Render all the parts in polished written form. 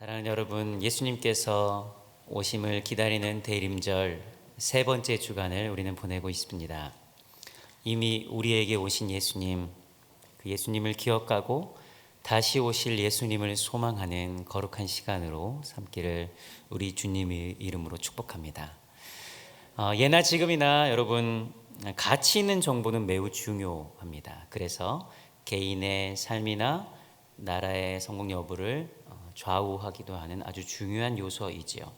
사랑하는 여러분, 예수님께서 오심을 기다리는 대림절 세 번째 주간을 우리는 보내고 있습니다. 이미 우리에게 오신 예수님, 그 예수님을 기억하고 다시 오실 예수님을 소망하는 거룩한 시간으로 삼기를 우리 주님의 이름으로 축복합니다. 예나 지금이나 여러분, 가치 있는 정보는 매우 중요합니다. 그래서 개인의 삶이나 나라의 성공 여부를 좌우하기도 하는 아주 중요한 요소이지요.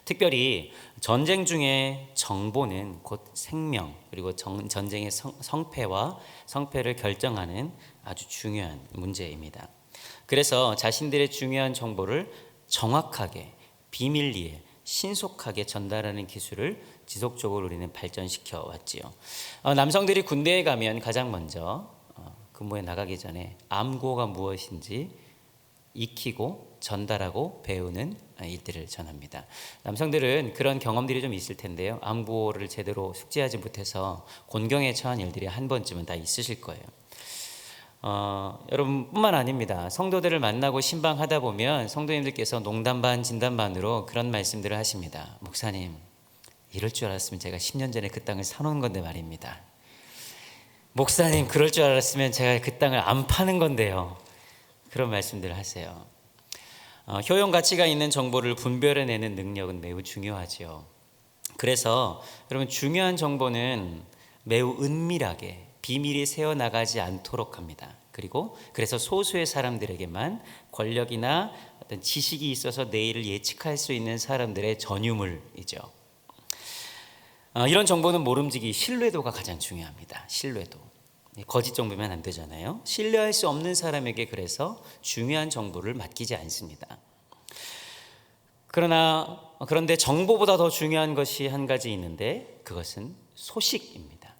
특별히 전쟁 중에 정보는 곧 생명, 그리고 전쟁의 성패와 성패를 결정하는 아주 중요한 문제입니다. 그래서 자신들의 중요한 정보를 정확하게, 비밀리에, 신속하게 전달하는 기술을 지속적으로 우리는 발전시켜 왔지요. 남성들이 군대에 가면 가장 먼저 근무에 나가기 전에 암고가 무엇인지 익히고 전달하고 배우는 일들을 전합니다. 남성들은 그런 경험들이 좀 있을 텐데요. 암고를 제대로 숙지하지 못해서 곤경에 처한 일들이 한 번쯤은 다 있으실 거예요. 여러분뿐만 아닙니다. 성도들을 만나고 신방하다 보면 성도님들께서 농담 반 진담 반으로 그런 말씀들을 하십니다. 목사님, 이럴 줄 알았으면 제가 10년 전에 그 땅을 사놓은 건데 말입니다. 목사님, 그럴 줄 알았으면 제가 그 땅을 안 파는 건데요. 그런 말씀들을 하세요. 효용 가치가 있는 정보를 분별해내는 능력은 매우 중요하죠. 그래서 여러분, 중요한 정보는 매우 은밀하게 비밀이 새어나가지 않도록 합니다. 그리고 그래서 소수의 사람들에게만 권력이나 어떤 지식이 있어서 내일을 예측할 수 있는 사람들의 전유물이죠. 이런 정보는 모름지기 신뢰도가 가장 중요합니다. 신뢰도. 거짓 정보면 안 되잖아요. 신뢰할 수 없는 사람에게 그래서 중요한 정보를 맡기지 않습니다. 그런데 정보보다 더 중요한 것이 한 가지 있는데 그것은 소식입니다.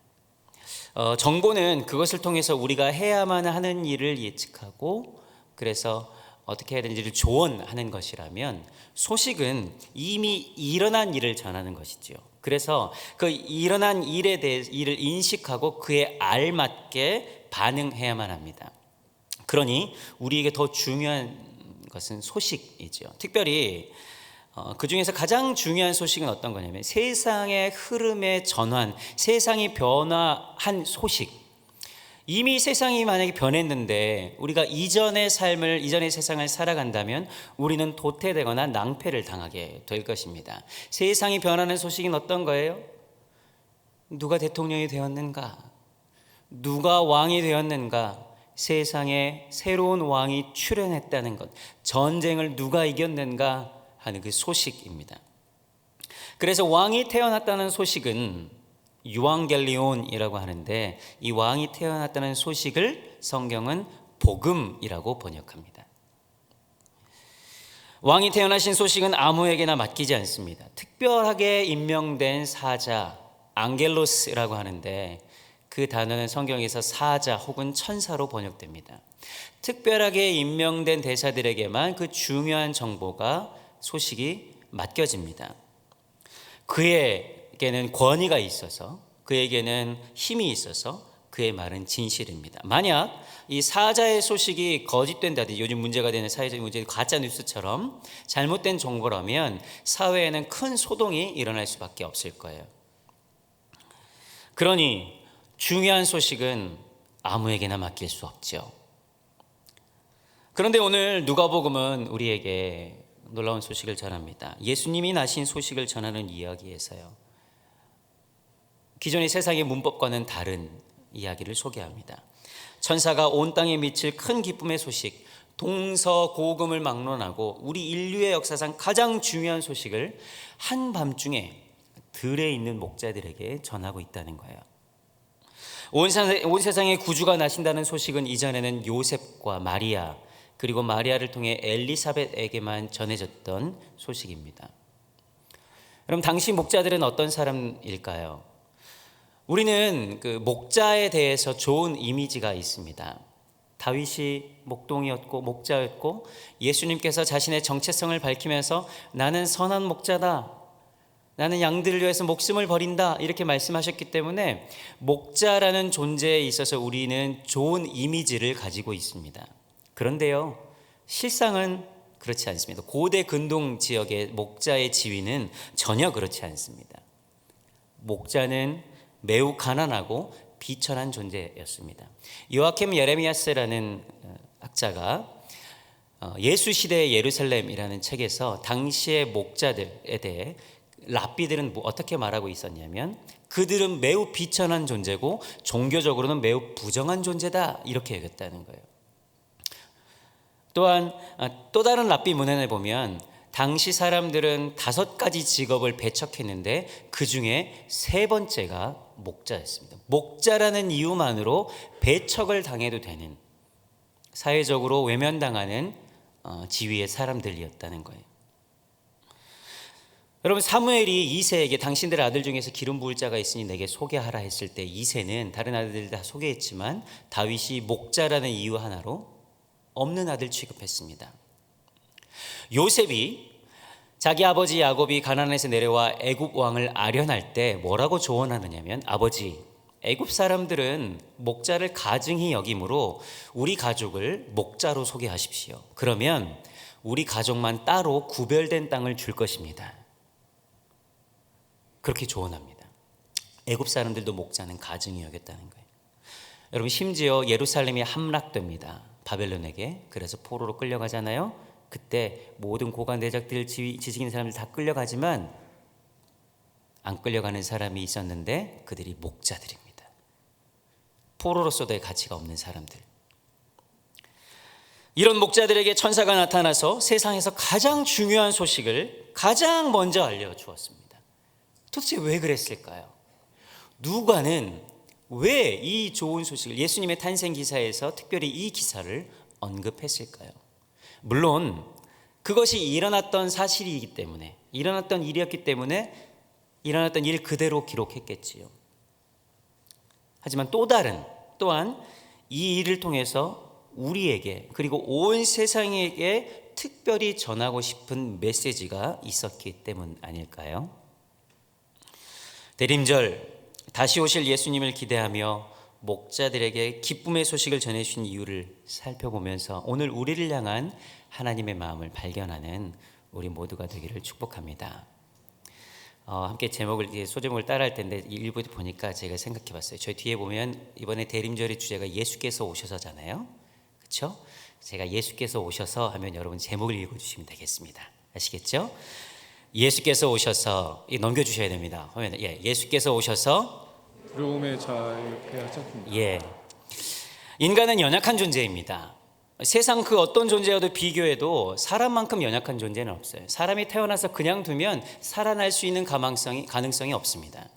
정보는 그것을 통해서 우리가 해야만 하는 일을 예측하고 그래서 어떻게 해야 되는지를 조언하는 것이라면 소식은 이미 일어난 일을 전하는 것이지요. 그래서 그 일어난 일에 대해 일을 인식하고 그에 알맞게 반응해야만 합니다. 그러니 우리에게 더 중요한 것은 소식이죠. 특별히 그 중에서 가장 중요한 소식은 어떤 거냐면 세상의 흐름의 전환, 세상이 변화한 소식. 이미 세상이 만약에 변했는데 우리가 이전의 세상을 살아간다면 우리는 도태되거나 낭패를 당하게 될 것입니다. 세상이 변하는 소식은 어떤 거예요? 누가 대통령이 되었는가? 누가 왕이 되었는가? 세상에 새로운 왕이 출현했다는 것, 전쟁을 누가 이겼는가 하는 그 소식입니다. 그래서 왕이 태어났다는 소식은 유앙겔리온이라고 하는데 이 왕이 태어났다는 소식을 성경은 복음이라고 번역합니다. 왕이 태어나신 소식은 아무에게나 맡기지 않습니다. 특별하게 임명된 사자, 앙겔로스라고 하는데 그 단어는 성경에서 사자 혹은 천사로 번역됩니다. 특별하게 임명된 대사들에게만 그 중요한 정보가 소식이 맡겨집니다. 그에게는 권위가 있어서 그에게는 힘이 있어서 그의 말은 진실입니다. 만약 이 사자의 소식이 거짓된다든지 요즘 문제가 되는 사회적인 문제 가짜 뉴스처럼 잘못된 정보라면 사회에는 큰 소동이 일어날 수밖에 없을 거예요. 그러니 중요한 소식은 아무에게나 맡길 수 없죠. 그런데 오늘 누가복음은 우리에게 놀라운 소식을 전합니다. 예수님이 나신 소식을 전하는 이야기에서요, 기존의 세상의 문법과는 다른 이야기를 소개합니다. 천사가 온 땅에 미칠 큰 기쁨의 소식, 동서고금을 막론하고 우리 인류의 역사상 가장 중요한 소식을 한밤중에 들에 있는 목자들에게 전하고 있다는 거예요. 온 세상에 구주가 나신다는 소식은 이전에는 요셉과 마리아 그리고 마리아를 통해 엘리사벳에게만 전해졌던 소식입니다. 그럼 당시 목자들은 어떤 사람일까요? 우리는 그 목자에 대해서 좋은 이미지가 있습니다. 다윗이 목동이었고 목자였고 예수님께서 자신의 정체성을 밝히면서 나는 선한 목자다, 나는 양들을 위해서 목숨을 버린다 이렇게 말씀하셨기 때문에 목자라는 존재에 있어서 우리는 좋은 이미지를 가지고 있습니다. 그런데요, 실상은 그렇지 않습니다. 고대 근동 지역의 목자의 지위는 전혀 그렇지 않습니다. 목자는 매우 가난하고 비천한 존재였습니다. 요아킴 예레미야스라는 학자가 예수 시대의 예루살렘이라는 책에서 당시의 목자들에 대해 랍비들은 어떻게 말하고 있었냐면 그들은 매우 비천한 존재고 종교적으로는 매우 부정한 존재다 이렇게 여겼다는 거예요. 또한 또 다른 랍비 문헌에 보면 당시 사람들은 5가지 직업을 배척했는데 그 중에 3번째가 목자였습니다. 목자라는 이유만으로 배척을 당해도 되는, 사회적으로 외면당하는 지위의 사람들이었다는 거예요. 여러분, 사무엘이 이새에게 당신들의 아들 중에서 기름 부을 자가 있으니 내게 소개하라 했을 때 이새는 다른 아들들 다 소개했지만 다윗이 목자라는 이유 하나로 없는 아들 취급했습니다. 요셉이 자기 아버지 야곱이 가나안에서 내려와 애굽 왕을 아련할 때 뭐라고 조언하느냐면, 아버지, 애굽 사람들은 목자를 가증히 여김으로 우리 가족을 목자로 소개하십시오. 그러면 우리 가족만 따로 구별된 땅을 줄 것입니다. 그렇게 조언합니다. 애굽 사람들도 목자는 가증히 여겼다는 거예요. 여러분, 심지어 예루살렘이 함락됩니다. 바벨론에게. 그래서 포로로 끌려가잖아요. 그때 모든 고관 대적들, 지식 있는 사람들 다 끌려가지만 안 끌려가는 사람이 있었는데 그들이 목자들입니다. 포로로서도의 가치가 없는 사람들. 이런 목자들에게 천사가 나타나서 세상에서 가장 중요한 소식을 가장 먼저 알려주었습니다. 도대체 왜 그랬을까요? 누가는 왜 이 좋은 소식을, 예수님의 탄생 기사에서 특별히 이 기사를 언급했을까요? 물론 그것이 일어났던 사실이기 때문에, 일어났던 일이었기 때문에 일어났던 일 그대로 기록했겠지요. 하지만 또한 이 일을 통해서 우리에게, 그리고 온 세상에게 특별히 전하고 싶은 메시지가 있었기 때문 아닐까요? 대림절, 다시 오실 예수님을 기대하며 목자들에게 기쁨의 소식을 전해주신 이유를 살펴보면서 오늘 우리를 향한 하나님의 마음을 발견하는 우리 모두가 되기를 축복합니다. 함께 소제목을 따라할 텐데 일부 보니까 제가 생각해 봤어요. 저희 뒤에 보면 이번에 대림절의 주제가 예수께서 오셔서잖아요. 그렇죠? 제가 예수께서 오셔서 하면 여러분 제목을 읽어주시면 되겠습니다. 아시겠죠? 예수께서 오셔서, 넘겨주셔야 됩니다. 화면에. 예수께서 오셔서 두려움에 자유케 하셨습니다. 인간은 연약한 존재입니다. 세상 그 어떤 존재와도 비교해도 사람만큼 연약한 존재는 없어요. 사람이 태어나서 그냥 두면 살아날 수 있는 가능성이 없습니다.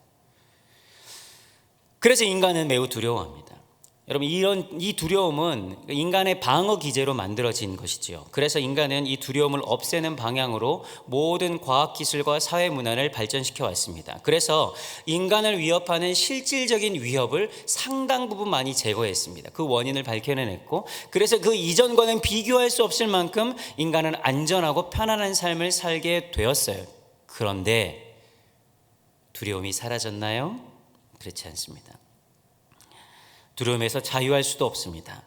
그래서 인간은 매우 두려워합니다. 여러분, 이 두려움은 인간의 방어 기제로 만들어진 것이지요. 그래서 인간은 이 두려움을 없애는 방향으로 모든 과학기술과 사회문화를 발전시켜 왔습니다. 그래서 인간을 위협하는 실질적인 위협을 상당 부분 많이 제거했습니다. 그 원인을 밝혀내냈고, 그래서 그 이전과는 비교할 수 없을 만큼 인간은 안전하고 편안한 삶을 살게 되었어요. 그런데 두려움이 사라졌나요? 그렇지 않습니다. 두려움에서 자유할 수도 없습니다.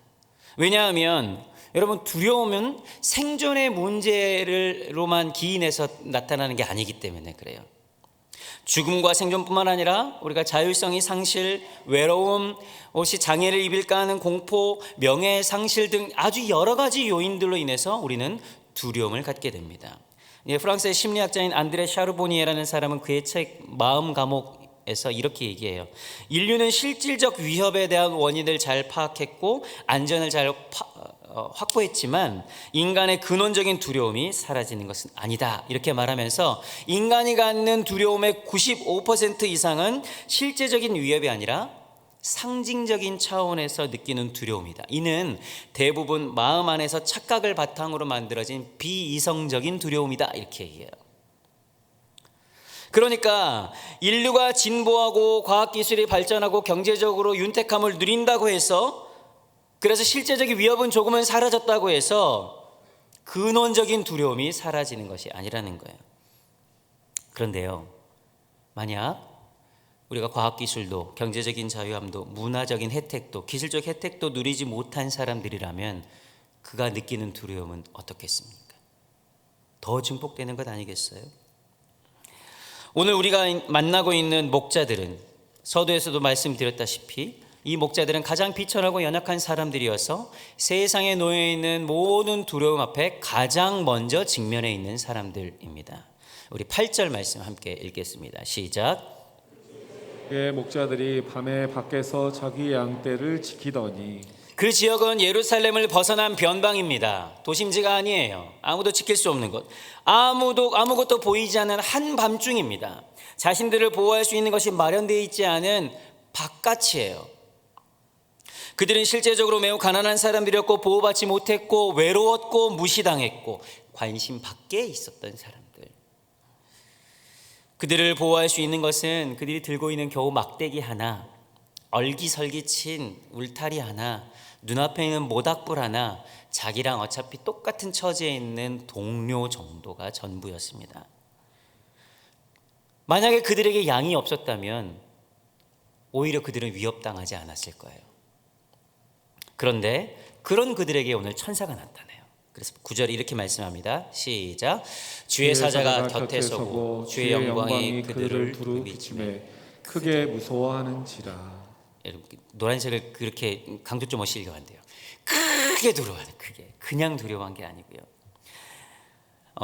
왜냐하면 여러분, 두려움은 생존의 문제로만 기인해서 나타나는 게 아니기 때문에 그래요. 죽음과 생존뿐만 아니라 우리가 자율성이 상실, 외로움, 혹시 장애를 입을까 하는 공포, 명예 상실 등 아주 여러 가지 요인들로 인해서 우리는 두려움을 갖게 됩니다. 프랑스의 심리학자인 안드레 샤르보니에라는 사람은 그의 책 마음 감옥 에서 이렇게 얘기해요. 인류는 실질적 위협에 대한 원인을 잘 파악했고 안전을 잘 확보했지만 인간의 근원적인 두려움이 사라지는 것은 아니다, 이렇게 말하면서 인간이 갖는 두려움의 95% 이상은 실제적인 위협이 아니라 상징적인 차원에서 느끼는 두려움이다. 이는 대부분 마음 안에서 착각을 바탕으로 만들어진 비이성적인 두려움이다, 이렇게 얘기해요. 그러니까 인류가 진보하고 과학기술이 발전하고 경제적으로 윤택함을 누린다고 해서, 그래서 실제적인 위협은 조금은 사라졌다고 해서 근원적인 두려움이 사라지는 것이 아니라는 거예요. 그런데요, 만약 우리가 과학기술도 경제적인 자유함도 문화적인 혜택도 기술적 혜택도 누리지 못한 사람들이라면 그가 느끼는 두려움은 어떻겠습니까? 더 증폭되는 것 아니겠어요? 오늘 우리가 만나고 있는 목자들은 서두에서도 말씀드렸다시피 이 목자들은 가장 비천하고 연약한 사람들이어서 세상에 놓여 있는 모든 두려움 앞에 가장 먼저 직면해 있는 사람들입니다. 우리 8절 말씀 함께 읽겠습니다. 시작. 그의 목자들이 밤에 밖에서 자기 양떼를 지키더니 그 지역은 예루살렘을 벗어난 변방입니다. 도심지가 아니에요. 아무도 지킬 수 없는 곳. 아무것도 보이지 않는 한밤중입니다. 자신들을 보호할 수 있는 것이 마련되어 있지 않은 바깥이에요. 그들은 실제적으로 매우 가난한 사람들이었고 보호받지 못했고 외로웠고 무시당했고 관심 밖에 있었던 사람들. 그들을 보호할 수 있는 것은 그들이 들고 있는 겨우 막대기 하나, 얼기설기 친 울타리 하나, 눈앞에 있는 모닥불 하나, 자기랑 어차피 똑같은 처지에 있는 동료 정도가 전부였습니다. 만약에 그들에게 양이 없었다면 오히려 그들은 위협당하지 않았을 거예요. 그런데 그런 그들에게 오늘 천사가 나타나요. 그래서 9절에 이렇게 말씀합니다. 시작. 주의 사자가 곁에 서고 주의 영광이 그들을 두루비치매 크게 무서워하는지라. 여러분 노란색을 그렇게 강조 좀 하시려고 한대요. 크게 두려워하는, 크게, 그냥 두려워한 게 아니고요.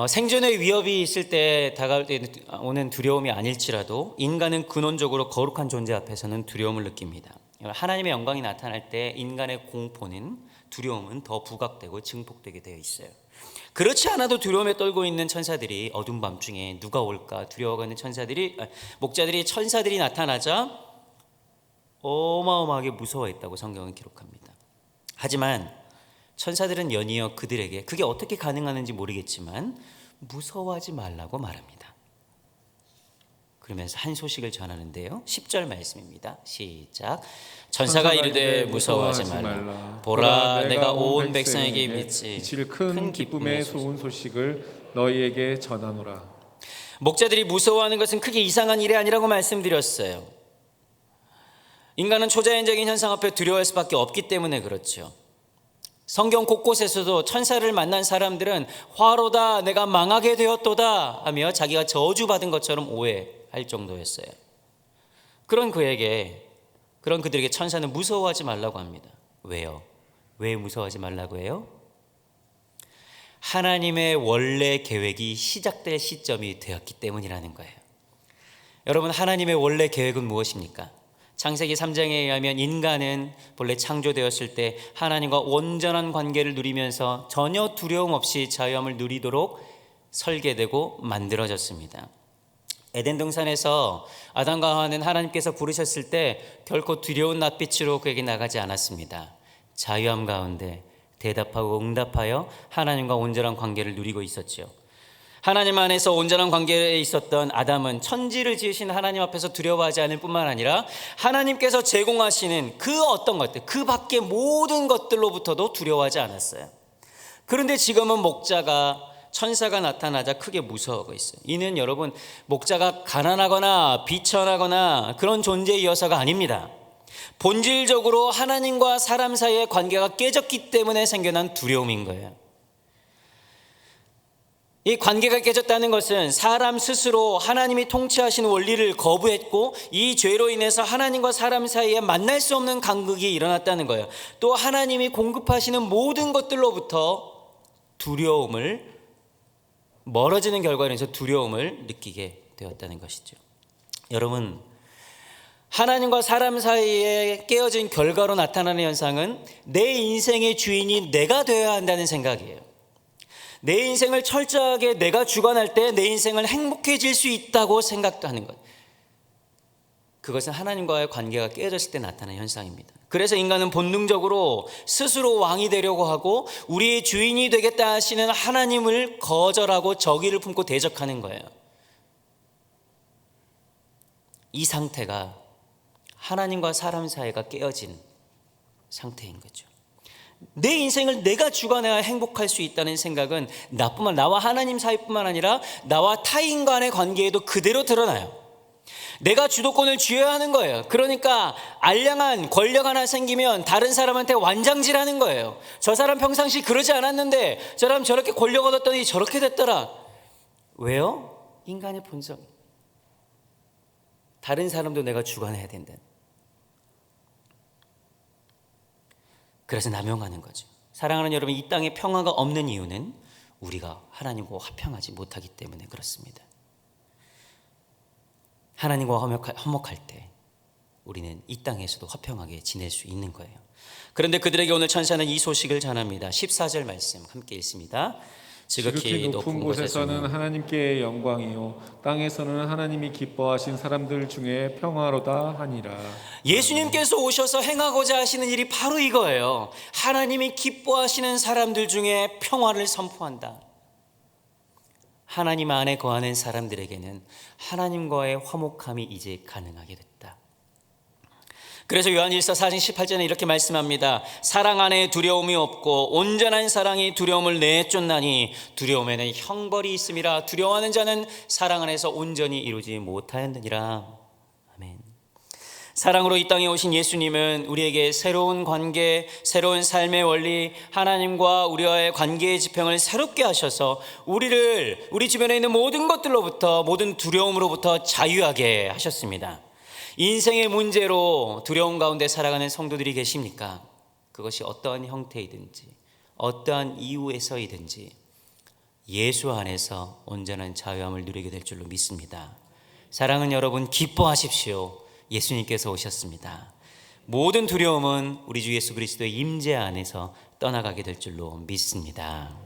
생존의 위협이 있을 때 다가올 때 오는 두려움이 아닐지라도 인간은 근원적으로 거룩한 존재 앞에서는 두려움을 느낍니다. 하나님의 영광이 나타날 때 인간의 공포는, 두려움은 더 부각되고 증폭되게 되어 있어요. 그렇지 않아도 두려움에 떨고 있는 천사들이 어두운 밤중에 누가 올까 두려워하는 목자들이 천사들이 나타나자 어마어마하게 무서워했다고 성경은 기록합니다. 하지만 천사들은 연이어 그들에게, 그게 어떻게 가능하는지 모르겠지만 무서워하지 말라고 말합니다. 그러면서 한 소식을 전하는데요. 10절 말씀입니다. 시작. 천사가 이르되 무서워하지 말라. 보라, 내가 온 백성에게 미칠 큰 기쁨의 좋은 소식을 너희에게 전하노라. 목자들이 무서워하는 것은 크게 이상한 일이 아니라고 말씀드렸어요. 인간은 초자연적인 현상 앞에 두려워할 수밖에 없기 때문에 그렇죠. 성경 곳곳에서도 천사를 만난 사람들은 화로다, 내가 망하게 되었도다 하며 자기가 저주받은 것처럼 오해할 정도였어요. 그런 그들에게 천사는 무서워하지 말라고 합니다. 왜요? 왜 무서워하지 말라고 해요? 하나님의 원래 계획이 시작될 시점이 되었기 때문이라는 거예요. 여러분, 하나님의 원래 계획은 무엇입니까? 창세기 3장에 의하면 인간은 본래 창조되었을 때 하나님과 온전한 관계를 누리면서 전혀 두려움 없이 자유함을 누리도록 설계되고 만들어졌습니다. 에덴 동산에서 아담과 하와는 하나님께서 부르셨을 때 결코 두려운 낯빛으로 그에게 나가지 않았습니다. 자유함 가운데 대답하고 응답하여 하나님과 온전한 관계를 누리고 있었죠. 하나님 안에서 온전한 관계에 있었던 아담은 천지를 지으신 하나님 앞에서 두려워하지 않을 뿐만 아니라 하나님께서 제공하시는 그 어떤 것들, 그 밖의 모든 것들로부터도 두려워하지 않았어요. 그런데 지금은 천사가 나타나자 크게 무서워하고 있어요. 이는 여러분, 목자가 가난하거나 비천하거나 그런 존재이어서가 아닙니다. 본질적으로 하나님과 사람 사이의 관계가 깨졌기 때문에 생겨난 두려움인 거예요. 이 관계가 깨졌다는 것은 사람 스스로 하나님이 통치하시는 원리를 거부했고 이 죄로 인해서 하나님과 사람 사이에 만날 수 없는 간극이 일어났다는 거예요. 또 하나님이 공급하시는 모든 것들로부터 멀어지는 결과로 인해서 두려움을 느끼게 되었다는 것이죠. 여러분, 하나님과 사람 사이에 깨어진 결과로 나타나는 현상은 내 인생의 주인이 내가 되어야 한다는 생각이에요. 내 인생을 철저하게 내가 주관할 때 내 인생을 행복해질 수 있다고 생각하는 것, 그것은 하나님과의 관계가 깨어졌을 때 나타나는 현상입니다. 그래서 인간은 본능적으로 스스로 왕이 되려고 하고 우리의 주인이 되겠다 하시는 하나님을 거절하고 적의를 품고 대적하는 거예요. 이 상태가 하나님과 사람 사이가 깨어진 상태인 거죠. 내 인생을 내가 주관해야 행복할 수 있다는 생각은 나와 하나님 사이뿐만 아니라 나와 타인 간의 관계에도 그대로 드러나요. 내가 주도권을 쥐어야 하는 거예요. 그러니까 알량한 권력 하나 생기면 다른 사람한테 완장질하는 거예요. 저 사람 평상시 그러지 않았는데 저 사람 저렇게 권력 얻었더니 저렇게 됐더라. 왜요? 인간의 본성. 다른 사람도 내가 주관해야 된다. 그래서 남용하는 거죠. 사랑하는 여러분, 이 땅에 평화가 없는 이유는 우리가 하나님과 화평하지 못하기 때문에 그렇습니다. 하나님과 화목할 때 우리는 이 땅에서도 화평하게 지낼 수 있는 거예요. 그런데 그들에게 오늘 천사는 이 소식을 전합니다. 14절 말씀 함께 읽습니다. 지극히 높은 곳에서는 하나님께 영광이요 땅에서는 하나님이 기뻐하신 사람들 중에 평화로다 하니라. 예수님께서 오셔서 행하고자 하시는 일이 바로 이거예요. 하나님이 기뻐하시는 사람들 중에 평화를 선포한다. 하나님 안에 거하는 사람들에게는 하나님과의 화목함이 이제 가능하게 됐다. 그래서 요한일서 4장 18절에 이렇게 말씀합니다. 사랑 안에 두려움이 없고 온전한 사랑이 두려움을 내쫓나니 두려움에는 형벌이 있음이라. 두려워하는 자는 사랑 안에서 온전히 이루지 못하였느니라. 아멘. 사랑으로 이 땅에 오신 예수님은 우리에게 새로운 관계, 새로운 삶의 원리, 하나님과 우리와의 관계의 지평을 새롭게 하셔서 우리 주변에 있는 모든 것들로부터, 모든 두려움으로부터 자유하게 하셨습니다. 인생의 문제로 두려움 가운데 살아가는 성도들이 계십니까? 그것이 어떠한 형태이든지 어떠한 이유에서이든지 예수 안에서 온전한 자유함을 누리게 될 줄로 믿습니다. 사랑하는 여러분, 기뻐하십시오. 예수님께서 오셨습니다. 모든 두려움은 우리 주 예수 그리스도의 임재 안에서 떠나가게 될 줄로 믿습니다.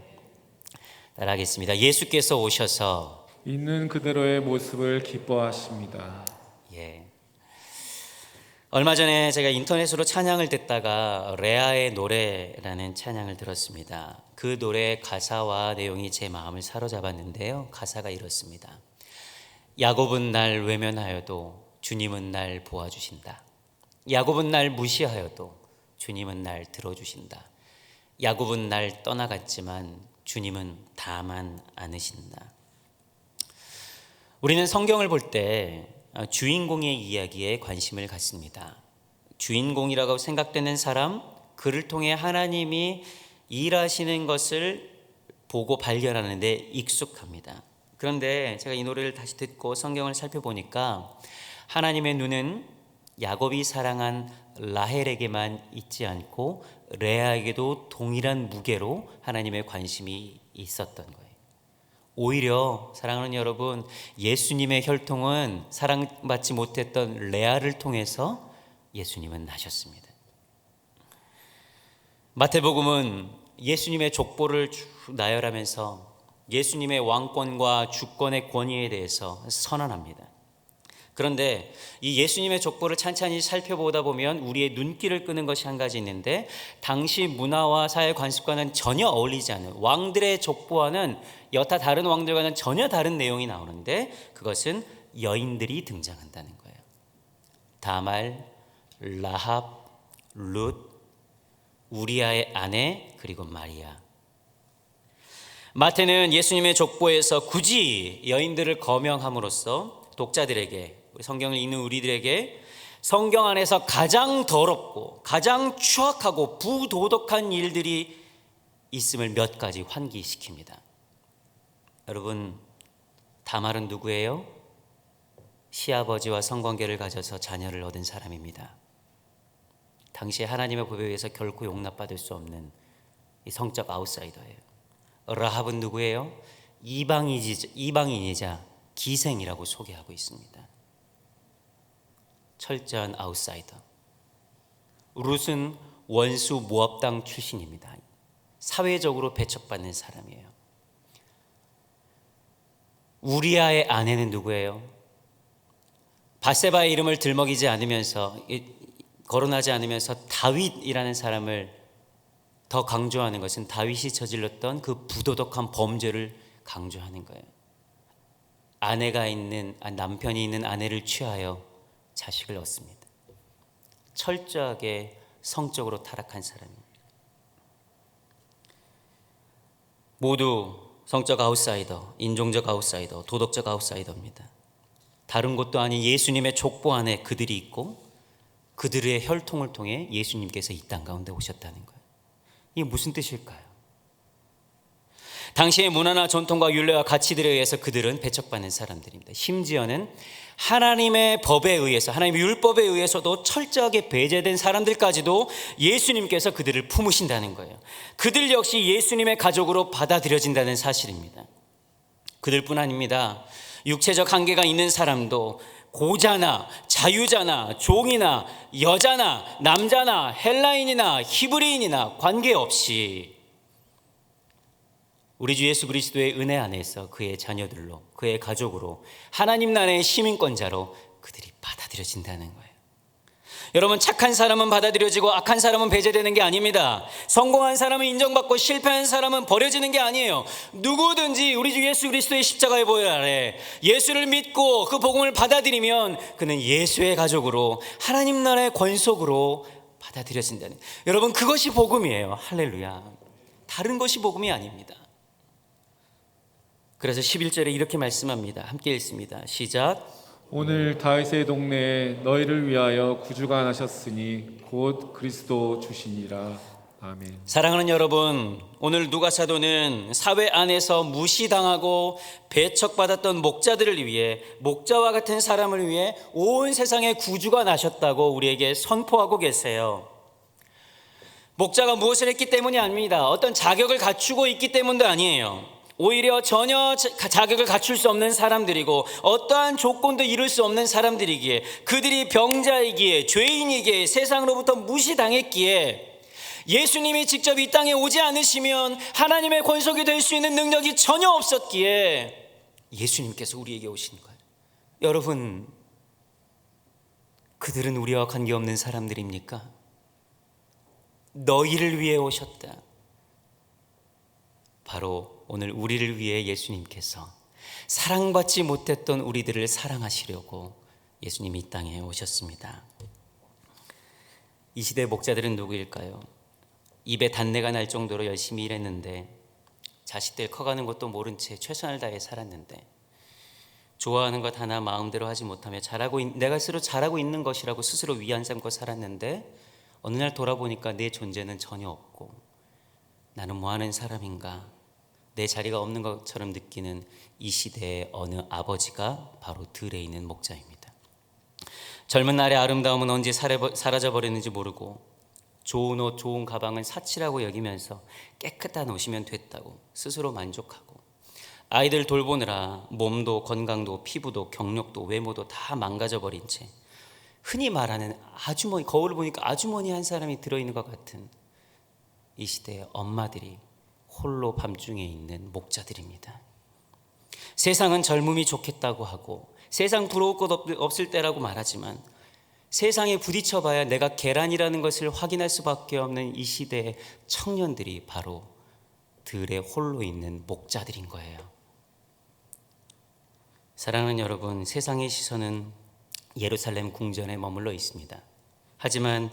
따라하겠습니다. 예수께서 오셔서 있는 그대로의 모습을 기뻐하십니다. 얼마 전에 제가 인터넷으로 찬양을 듣다가 레아의 노래라는 찬양을 들었습니다. 그 노래의 가사와 내용이 제 마음을 사로잡았는데요. 가사가 이렇습니다. 야곱은 날 외면하여도 주님은 날 보아주신다. 야곱은 날 무시하여도 주님은 날 들어주신다. 야곱은 날 떠나갔지만 주님은 다만 않으신다. 우리는 성경을 볼 때 주인공의 이야기에 관심을 갖습니다. 주인공이라고 생각되는 사람, 그를 통해 하나님이 일하시는 것을 보고 발견하는 데 익숙합니다. 그런데 제가 이 노래를 다시 듣고 성경을 살펴보니까 하나님의 눈은 야곱이 사랑한 라헬에게만 있지 않고 레아에게도 동일한 무게로 하나님의 관심이 있었던 거예요. 오히려 사랑하는 여러분, 예수님의 혈통은 사랑받지 못했던 레아를 통해서 예수님은 나셨습니다. 마태복음은 예수님의 족보를 쭉 나열하면서 예수님의 왕권과 주권의 권위에 대해서 선언합니다. 그런데 이 예수님의 족보를 찬찬히 살펴보다 보면 우리의 눈길을 끄는 것이 한 가지 있는데, 당시 문화와 사회 관습과는 전혀 어울리지 않는, 왕들의 족보와는 여타 다른 왕들과는 전혀 다른 내용이 나오는데, 그것은 여인들이 등장한다는 거예요. 다말, 라합, 룻, 우리아의 아내, 그리고 마리아. 마태는 예수님의 족보에서 굳이 여인들을 거명함으로써 독자들에게, 성경을 읽는 우리들에게 성경 안에서 가장 더럽고 가장 추악하고 부도덕한 일들이 있음을 몇 가지 환기시킵니다. 여러분, 다말은 누구예요? 시아버지와 성관계를 가져서 자녀를 얻은 사람입니다. 당시 하나님의 법에 의해서 결코 용납받을 수 없는 이 성적 아웃사이더예요. 라합은 누구예요? 이방인이자 기생이라고 소개하고 있습니다. 철저한 아웃사이더. 룻은 원수 모압 땅 출신입니다. 사회적으로 배척받는 사람이에요. 우리아의 아내는 누구예요? 바세바의 이름을 들먹이지 않으면서, 거론하지 않으면서 다윗이라는 사람을 더 강조하는 것은 다윗이 저질렀던 그 부도덕한 범죄를 강조하는 거예요. 남편이 있는 아내를 취하여 자식을 얻습니다. 철저하게 성적으로 타락한 사람입니다. 모두 성적 아웃사이더, 인종적 아웃사이더, 도덕적 아웃사이더입니다. 다른 곳도 아닌 예수님의 족보 안에 그들이 있고 그들의 혈통을 통해 예수님께서 이 땅 가운데 오셨다는 거예요. 이게 무슨 뜻일까요? 당시의 문화나 전통과 율례와 가치들에 의해서 그들은 배척받는 사람들입니다. 심지어는 하나님의 법에 의해서, 하나님의 율법에 의해서도 철저하게 배제된 사람들까지도 예수님께서 그들을 품으신다는 거예요. 그들 역시 예수님의 가족으로 받아들여진다는 사실입니다. 그들뿐 아닙니다. 육체적 한계가 있는 사람도 고자나 자유자나 종이나 여자나 남자나 헬라인이나 히브리인이나 관계없이 우리 주 예수 그리스도의 은혜 안에서 그의 자녀들로, 그의 가족으로, 하나님 나라의 시민권자로 그들이 받아들여진다는 거예요. 여러분, 착한 사람은 받아들여지고 악한 사람은 배제되는 게 아닙니다. 성공한 사람은 인정받고 실패한 사람은 버려지는 게 아니에요. 누구든지 우리 주 예수 그리스도의 십자가의 보혈 아래 예수를 믿고 그 복음을 받아들이면 그는 예수의 가족으로, 하나님 나라의 권속으로 받아들여진다는, 여러분, 그것이 복음이에요. 할렐루야. 다른 것이 복음이 아닙니다. 그래서 11절에 이렇게 말씀합니다. 함께 읽습니다. 시작. 오늘 다윗의 동네에 너희를 위하여 구주가 나셨으니 곧 그리스도 주시니라. 아멘. 사랑하는 여러분, 오늘 누가 사도는 사회 안에서 무시당하고 배척받았던 목자들을 위해, 목자와 같은 사람을 위해 온 세상에 구주가 나셨다고 우리에게 선포하고 계세요. 목자가 무엇을 했기 때문이 아닙니다. 어떤 자격을 갖추고 있기 때문도 아니에요. 오히려 전혀 자격을 갖출 수 없는 사람들이고 어떠한 조건도 이룰 수 없는 사람들이기에, 그들이 병자이기에, 죄인이기에, 세상으로부터 무시당했기에, 예수님이 직접 이 땅에 오지 않으시면 하나님의 권속이 될 수 있는 능력이 전혀 없었기에 예수님께서 우리에게 오신 거예요. 여러분, 그들은 우리와 관계없는 사람들입니까? 너희를 위해 오셨다. 바로 오늘 우리를 위해 예수님께서 사랑받지 못했던 우리들을 사랑하시려고 예수님이 이 땅에 오셨습니다. 이 시대의 목자들은 누구일까요? 입에 단내가 날 정도로 열심히 일했는데, 자식들 커가는 것도 모른 채 최선을 다해 살았는데, 좋아하는 것 하나 마음대로 하지 못하며 내가 스스로 잘하고 있는 것이라고 스스로 위안 삼고 살았는데, 어느 날 돌아보니까 내 존재는 전혀 없고 나는 뭐하는 사람인가, 내 자리가 없는 것처럼 느끼는 이 시대의 어느 아버지가 바로 들에 있는 목자입니다. 젊은 날의 아름다움은 언제 사라져버렸는지 모르고, 좋은 옷, 좋은 가방은 사치라고 여기면서 깨끗한 옷이면 됐다고 스스로 만족하고, 아이들 돌보느라 몸도 건강도 피부도 경력도 외모도 다 망가져버린 채 흔히 말하는 아주머니, 거울을 보니까 아주머니 한 사람이 들어있는 것 같은 이 시대의 엄마들이 홀로 밤중에 있는 목자들입니다. 세상은 젊음이 좋겠다고 하고 세상 부러울 것 없을 때라고 말하지만, 세상에 부딪혀봐야 내가 계란이라는 것을 확인할 수밖에 없는 이 시대의 청년들이 바로 들에 홀로 있는 목자들인 거예요. 사랑하는 여러분, 세상의 시선은 예루살렘 궁전에 머물러 있습니다. 하지만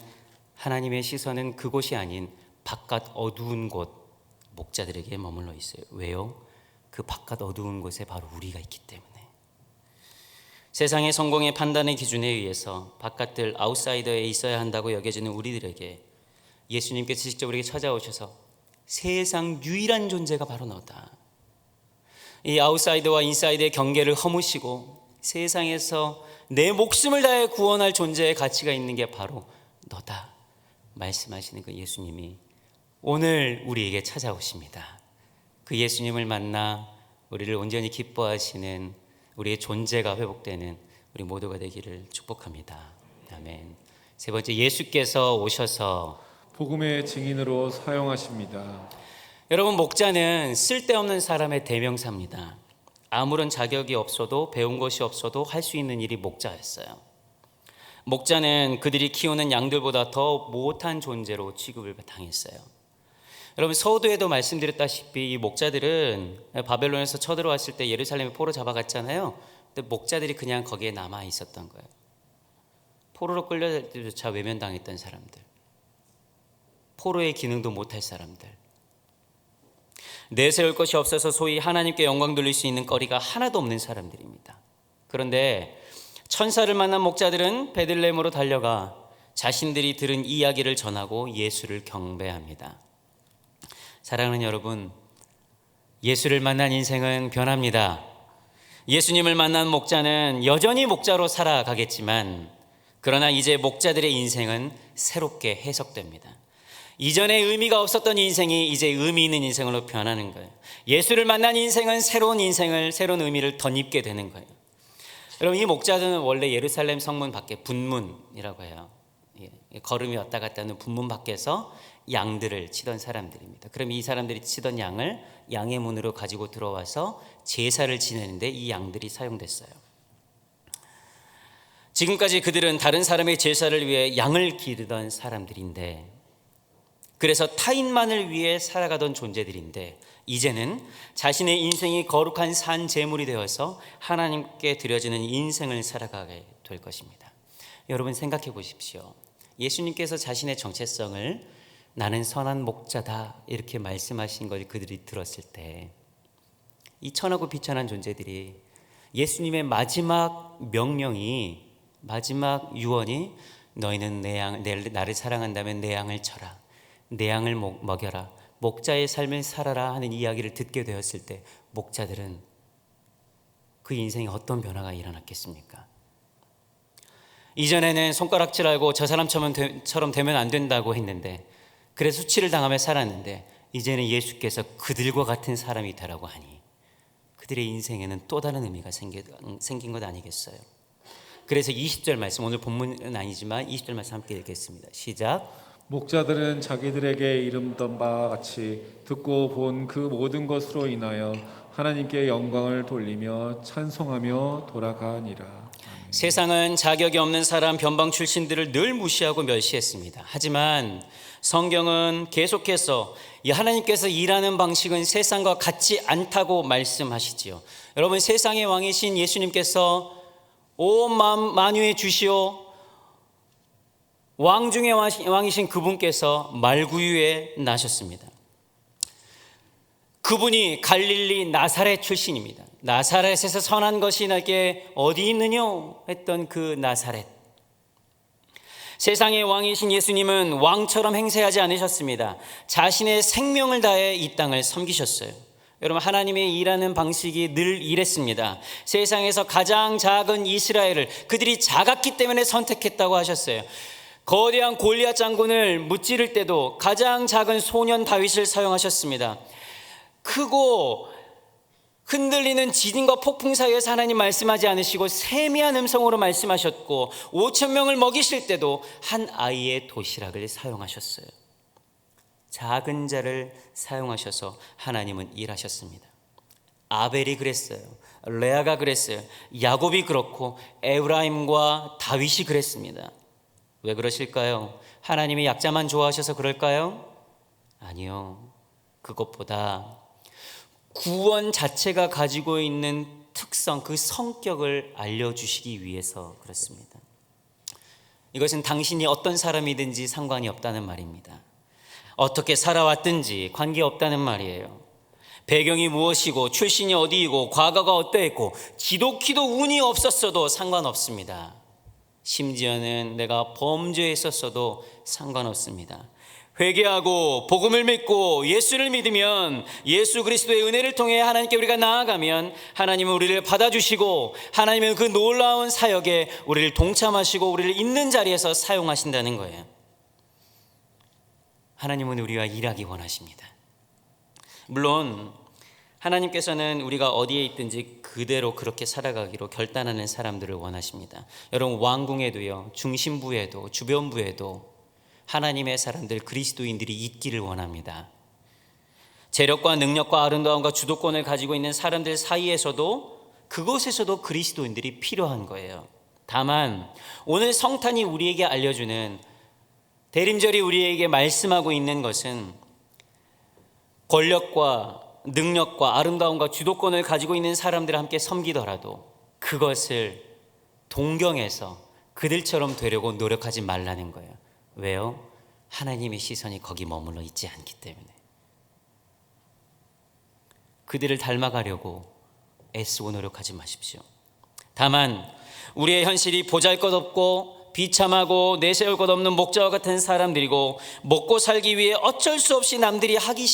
하나님의 시선은 그곳이 아닌 바깥 어두운 곳, 목자들에게 머물러 있어요. 왜요? 그 바깥 어두운 곳에 바로 우리가 있기 때문에. 세상의 성공의 판단의 기준에 의해서 바깥들 아웃사이더에 있어야 한다고 여겨지는 우리들에게 예수님께서 직접 우리에게 찾아오셔서 세상 유일한 존재가 바로 너다, 이 아웃사이더와 인사이더의 경계를 허무시고 세상에서 내 목숨을 다해 구원할 존재의 가치가 있는 게 바로 너다 말씀하시는 그 예수님이 오늘 우리에게 찾아오십니다. 그 예수님을 만나 우리를 온전히 기뻐하시는 우리의 존재가 회복되는 우리 모두가 되기를 축복합니다. 아멘. 세 번째, 예수께서 오셔서 복음의 증인으로 사용하십니다. 여러분, 목자는 쓸데없는 사람의 대명사입니다. 아무런 자격이 없어도 배운 것이 없어도 할 수 있는 일이 목자였어요. 목자는 그들이 키우는 양들보다 더 못한 존재로 취급을 당했어요. 여러분, 서두에도 말씀드렸다시피 이 목자들은 바벨론에서 쳐들어왔을 때 예루살렘에 포로 잡아갔잖아요. 근데 목자들이 그냥 거기에 남아 있었던 거예요. 포로로 끌려갈 때조차 외면당했던 사람들, 포로의 기능도 못할 사람들, 내세울 것이 없어서 소위 하나님께 영광 돌릴 수 있는 거리가 하나도 없는 사람들입니다. 그런데 천사를 만난 목자들은 베들레헴으로 달려가 자신들이 들은 이야기를 전하고 예수를 경배합니다. 사랑하는 여러분, 예수를 만난 인생은 변합니다. 예수님을 만난 목자는 여전히 목자로 살아가겠지만, 그러나 이제 목자들의 인생은 새롭게 해석됩니다. 이전에 의미가 없었던 인생이 이제 의미 있는 인생으로 변하는 거예요. 예수를 만난 인생은 새로운 인생을, 새로운 의미를 덧입게 되는 거예요. 여러분, 이 목자들은 원래 예루살렘 성문 밖에 분문이라고 해요. 걸음이 왔다 갔다 하는 분문 밖에서 양들을 치던 사람들입니다. 그럼 이 사람들이 치던 양을 양의 문으로 가지고 들어와서 제사를 지내는데 이 양들이 사용됐어요. 지금까지 그들은 다른 사람의 제사를 위해 양을 기르던 사람들인데, 그래서 타인만을 위해 살아가던 존재들인데, 이제는 자신의 인생이 거룩한 산 제물이 되어서 하나님께 드려지는 인생을 살아가게 될 것입니다. 여러분, 생각해 보십시오. 예수님께서 자신의 정체성을 나는 선한 목자다 이렇게 말씀하신 걸 그들이 들었을 때, 이 천하고 비천한 존재들이 예수님의 마지막 명령이, 마지막 유언이 너희는 나를 사랑한다면 내 양을 쳐라, 내 양을 먹여라, 목자의 삶을 살아라 하는 이야기를 듣게 되었을 때, 목자들은 그 인생에 어떤 변화가 일어났겠습니까? 이전에는 손가락질하고 저 사람처럼 되면 안 된다고 했는데, 그래서 수치를 당하며 살았는데, 이제는 예수께서 그들과 같은 사람이 되라고 하니 그들의 인생에는 또 다른 의미가 생긴 것 아니겠어요? 그래서 20절 말씀, 오늘 본문은 아니지만 20절 말씀 함께 읽겠습니다. 시작. 목자들은 자기들에게 이름던 바와 같이 듣고 본 그 모든 것으로 인하여 하나님께 영광을 돌리며 찬송하며 돌아가니라. 세상은 자격이 없는 사람, 변방 출신들을 늘 무시하고 멸시했습니다. 하지만 성경은 계속해서 이 하나님께서 일하는 방식은 세상과 같지 않다고 말씀하시지요. 여러분, 세상의 왕이신 예수님께서 온 만유의 주시오, 왕 중의 왕이신 그분께서 말구유에 나셨습니다. 그분이 갈릴리 나사렛 출신입니다. 나사렛에서 선한 것이 내게 어디 있느냐 했던 그 나사렛. 세상의 왕이신 예수님은 왕처럼 행세하지 않으셨습니다. 자신의 생명을 다해 이 땅을 섬기셨어요. 여러분, 하나님의 일하는 방식이 늘 이랬습니다. 세상에서 가장 작은 이스라엘을 그들이 작았기 때문에 선택했다고 하셨어요. 거대한 골리앗 장군을 무찌를 때도 가장 작은 소년 다윗을 사용하셨습니다. 크고 흔들리는 지진과 폭풍 사이에서 하나님 말씀하지 않으시고 세미한 음성으로 말씀하셨고, 5천 명을 먹이실 때도 한 아이의 도시락을 사용하셨어요. 작은 자를 사용하셔서 하나님은 일하셨습니다. 아벨이 그랬어요. 레아가 그랬어요. 야곱이 그렇고 에브라임과 다윗이 그랬습니다. 왜 그러실까요? 하나님이 약자만 좋아하셔서 그럴까요? 아니요. 그것보다 구원 자체가 가지고 있는 특성, 그 성격을 알려주시기 위해서 그렇습니다. 이것은 당신이 어떤 사람이든지 상관이 없다는 말입니다. 어떻게 살아왔든지 관계없다는 말이에요. 배경이 무엇이고 출신이 어디이고 과거가 어떠했고 지독히도 운이 없었어도 상관없습니다. 심지어는 내가 범죄했었어도 상관없습니다. 회개하고 복음을 믿고 예수를 믿으면, 예수 그리스도의 은혜를 통해 하나님께 우리가 나아가면 하나님은 우리를 받아주시고, 하나님은 그 놀라운 사역에 우리를 동참하시고 우리를 있는 자리에서 사용하신다는 거예요. 하나님은 우리와 일하기 원하십니다. 물론 하나님께서는 우리가 어디에 있든지 그대로 그렇게 살아가기로 결단하는 사람들을 원하십니다. 여러분, 왕궁에도요, 중심부에도 주변부에도 하나님의 사람들, 그리스도인들이 있기를 원합니다. 재력과 능력과 아름다움과 주도권을 가지고 있는 사람들 사이에서도, 그곳에서도 그리스도인들이 필요한 거예요. 다만 오늘 성탄이 우리에게 알려주는, 대림절이 우리에게 말씀하고 있는 것은, 권력과 능력과 아름다움과 주도권을 가지고 있는 사람들을 함께 섬기더라도 그것을 동경해서 그들처럼 되려고 노력하지 말라는 거예요. 왜요? 하나님의 시선이 거기 머물러 있지 않기 때문에. 그들을 닮아가려고 애쓰고 노력하지 마십시오. 다만 우리의 현실이 보잘것없고 비참하고 내세울 것 없는 목자와 같은 사람들이고 먹고 살기 위해 어쩔 수 없이 남들이 하기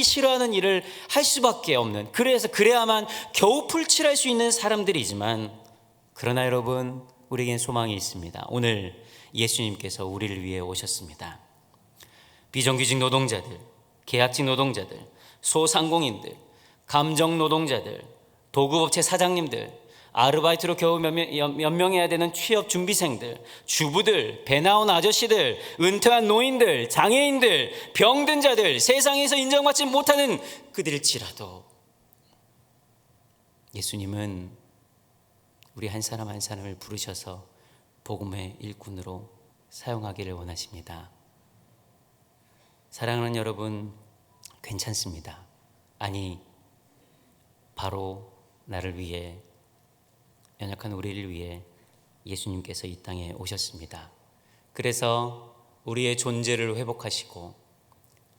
싫어하는 일을 할 수밖에 없는, 그래야만 겨우 풀칠할 수 있는 사람들이지만, 그러나 여러분, 우리에겐 소망이 있습니다. 오늘 예수님께서 우리를 위해 오셨습니다. 비정규직 노동자들, 계약직 노동자들, 소상공인들, 감정 노동자들, 도급업체 사장님들, 아르바이트로 겨우 연명해야 되는 취업 준비생들, 주부들, 배 나온 아저씨들, 은퇴한 노인들, 장애인들, 병든 자들, 세상에서 인정받지 못하는 그들일지라도 예수님은 우리 한 사람 한 사람을 부르셔서 복음의 일꾼으로 사용하기를 원하십니다. 사랑하는 여러분, 괜찮습니다. 아니, 바로 나를 위해, 연약한 우리를 위해 예수님께서 이 땅에 오셨습니다. 그래서 우리의 존재를 회복하시고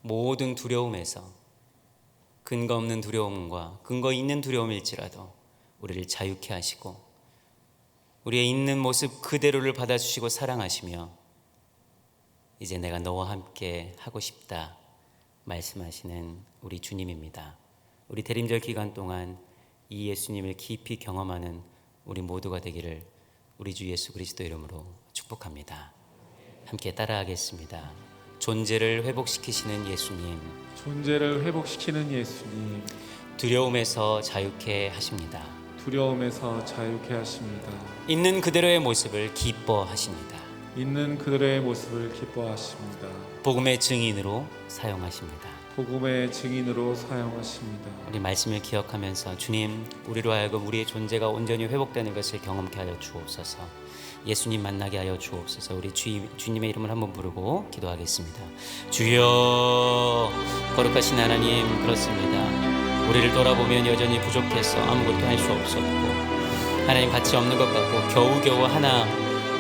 모든 두려움에서, 근거 없는 두려움과 근거 있는 두려움일지라도 우리를 자유케 하시고 우리의 있는 모습 그대로를 받아주시고 사랑하시며 이제 내가 너와 함께 하고 싶다 말씀하시는 우리 주님입니다. 우리 대림절 기간 동안 이 예수님을 깊이 경험하는 우리 모두가 되기를 우리 주 예수 그리스도 이름으로 축복합니다. 함께 따라하겠습니다. 존재를 회복시키시는 예수님, 존재를 회복시키는 예수님, 두려움에서 자유케 하십니다. 두려움에서 자유케 하십니다. 있는 그대로의 모습을 기뻐하십니다. 있는 그들의 모습을 기뻐하십니다. 복음의 증인으로 사용하십니다. 복음의 증인으로 사용하십니다. 우리 말씀을 기억하면서 주님, 우리로 하여금 우리의 존재가 온전히 회복되는 것을 경험케 하여 주옵소서. 예수님 만나게 하여 주옵소서. 우리 주님의 이름을 한번 부르고 기도하겠습니다. 주여, 거룩하신 하나님, 그렇습니다. 우리를 돌아보면 여전히 부족해서 아무것도 할 수 없었고 하나님 가치 없는 것 같고 겨우겨우 하나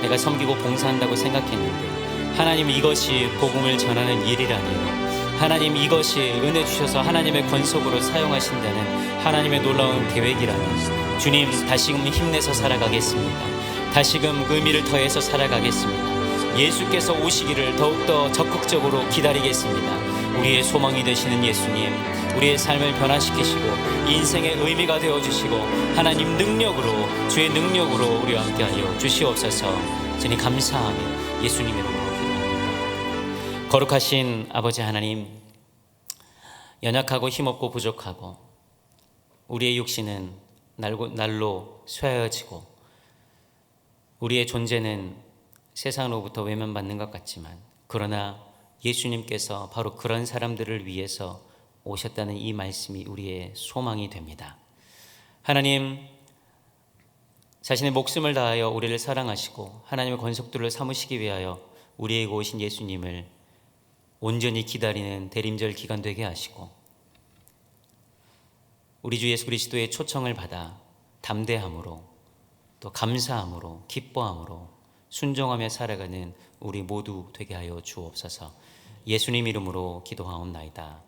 내가 섬기고 봉사한다고 생각했는데, 하나님, 이것이 복음을 전하는 일이라니요. 하나님, 이것이 은혜 주셔서 하나님의 권속으로 사용하신다는 하나님의 놀라운 계획이라니. 주님, 다시금 힘내서 살아가겠습니다. 다시금 의미를 더해서 살아가겠습니다. 예수께서 오시기를 더욱더 적극적으로 기다리겠습니다. 우리의 소망이 되시는 예수님, 우리의 삶을 변화시키시고 인생의 의미가 되어주시고 하나님 능력으로, 주의 능력으로 우리와 함께하여 주시옵소서. 주님 감사하며 예수님 이름으로 기도합니다. 거룩하신 아버지 하나님, 연약하고 힘없고 부족하고 우리의 육신은 날로 쇠하여지고 우리의 존재는 세상으로부터 외면받는 것 같지만, 그러나 예수님께서 바로 그런 사람들을 위해서 오셨다는 이 말씀이 우리의 소망이 됩니다. 하나님, 자신의 목숨을 다하여 우리를 사랑하시고 하나님의 권속들을 삼으시기 위하여 우리에게 오신 예수님을 온전히 기다리는 대림절 기간 되게 하시고, 우리 주 예수 그리스도의 초청을 받아 담대함으로 또 감사함으로 기뻐함으로 순종하며 살아가는 우리 모두 되게 하여 주옵소서. 예수님 이름으로 기도하옵나이다.